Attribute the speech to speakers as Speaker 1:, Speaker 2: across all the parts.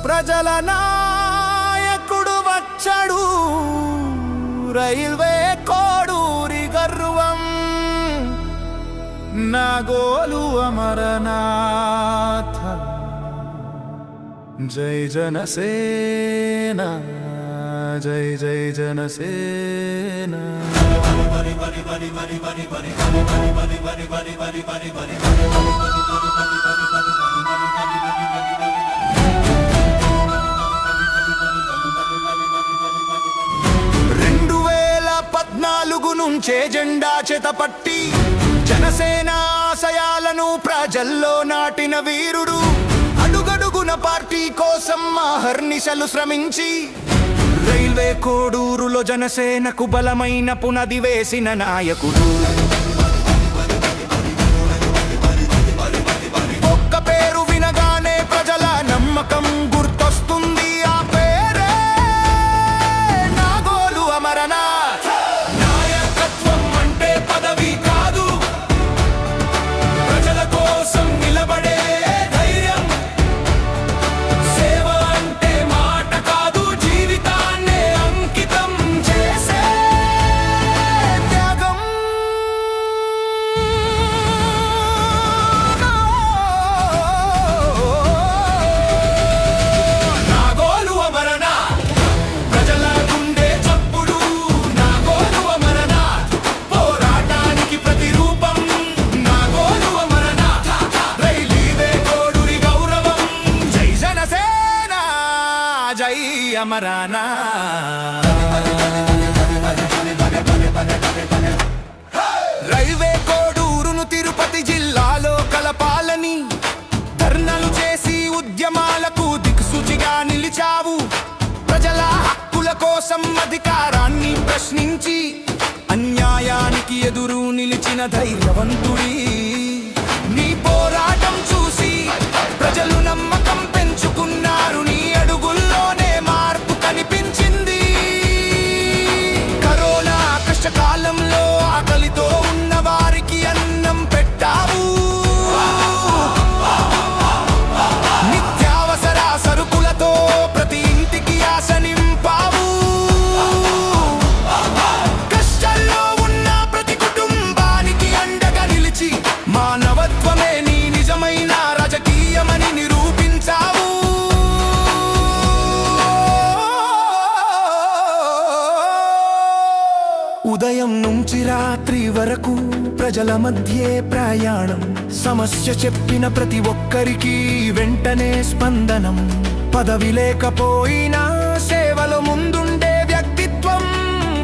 Speaker 1: ప్రజల నాయకుడు వచ్చడు, రైల్వే కోడూరి గర్వం, నాగోలు అమరనాథ. జై జనసేన, జై జై జనసేన. నుంచే జెండా చేతపట్టి జనసేన ఆశయాలను ప్రజల్లో నాటిన వీరుడు, అడుగడుగున పార్టీ కోసం అహర్నిశలు శ్రమించి రైల్వే కోడూరులో జనసేనకు బలమైన పునాది వేసిన నాయకుడు. ఒక్క పేరు వినగానే ప్రజల నమ్మకం గుర్తొస్తుంది, ఆ పేరే నాగోలు అమరనాథ్. నాయకత్వం అంటే పదవి కాదు, ప్రజల కోసం నిలబడే ధైర్యం. సేవ అంటే మాట కాదు, జీవితాన్నే అంకితం చేసే త్యాగం. నాగోలు అమరనాథ్, ప్రజల గుండె చప్పుడు. నాగోలు అమరనాథ్, పోరాటానికి ప్రతిరూపం. నాగోలు అమరనాథ్, రైల్వే కోడూరి గౌరవం. జై జనసేన, జై అమరనాథ్. రైల్వే కోడూరును తిరుపతి జిల్లాలో కలపాలని ధర్నాలు చేసి ఉద్యమాలకు దిక్సూచిగా నిలిచావు. ప్రజల హక్కుల కోసం అధికారాన్ని ప్రశ్నించి అన్యాయానికి ఎదురు నిలిచిన ధైర్యవంతుడి. నీ పోరాటం చూసి ప్రజలు నమ్మకం పెంచుకున్నారు, నీ అడుగుల్లోనే మార్పు కనిపించింది. కరోనా కష్టకాలంలో ఆకలితో ఉన్న వారికి అన్నం పెట్టావు, నిత్యావసర సరుకులతో ప్రతి ఇంటికి ఆశ నింపావు. కష్టాల్లో ఉన్న ప్రతి కుటుంబానికి అండగా నిలిచి మానవత్వమే నీ నిజమైన రాజకీయమని నిరూపించావు. ఉదయం నుంచి రాత్రి వరకు ప్రజల మధ్యే ప్రయాణం, సమస్య చెప్పిన ప్రతి ఒక్కరికి వెంటనే స్పందనం. పదవి లేకపోయినా సేవలో ముందుండే వ్యక్తిత్వం,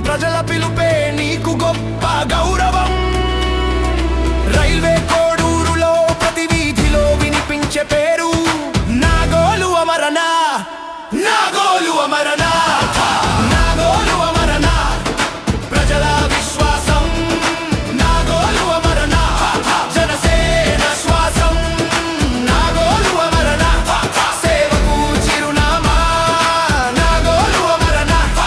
Speaker 1: ప్రజల పిలుపే నీకు గొప్ప గౌరవం. రైల్వే కోడూరులో ప్రతి వీధిలో వినిపించే పేరు నాగోలు అమరనాథ్. నాగోలు అమరనాథ్, నాగోలు అమరనాథ్, ప్రజల విశ్వాసం. నాగోలు అమరనాథ్, జనసేన శ్వాసం. నాగోలు అమరనాథ్, సేవకు చిరునామా. నాగోలు అమరనాథ్,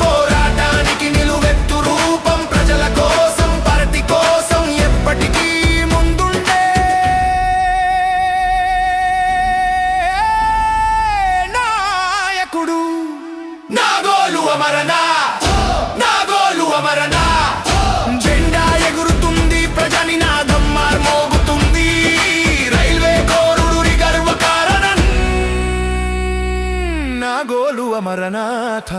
Speaker 1: పోరాటానికి నిలువెత్తు రూపం. ప్రజల కోసం, పార్టీ కోసం ఎప్పటికీ ముందుండే నాయకుడు. నాగోలు అమరనాథ్, నాగోలు అమరనాథ్. జెండా ఎగురుతుంది, ప్రజ నినాదం మార్మోగుతుంది. రైల్వే కోడూరి గర్వకారణం నాగోలు అమరనాథ.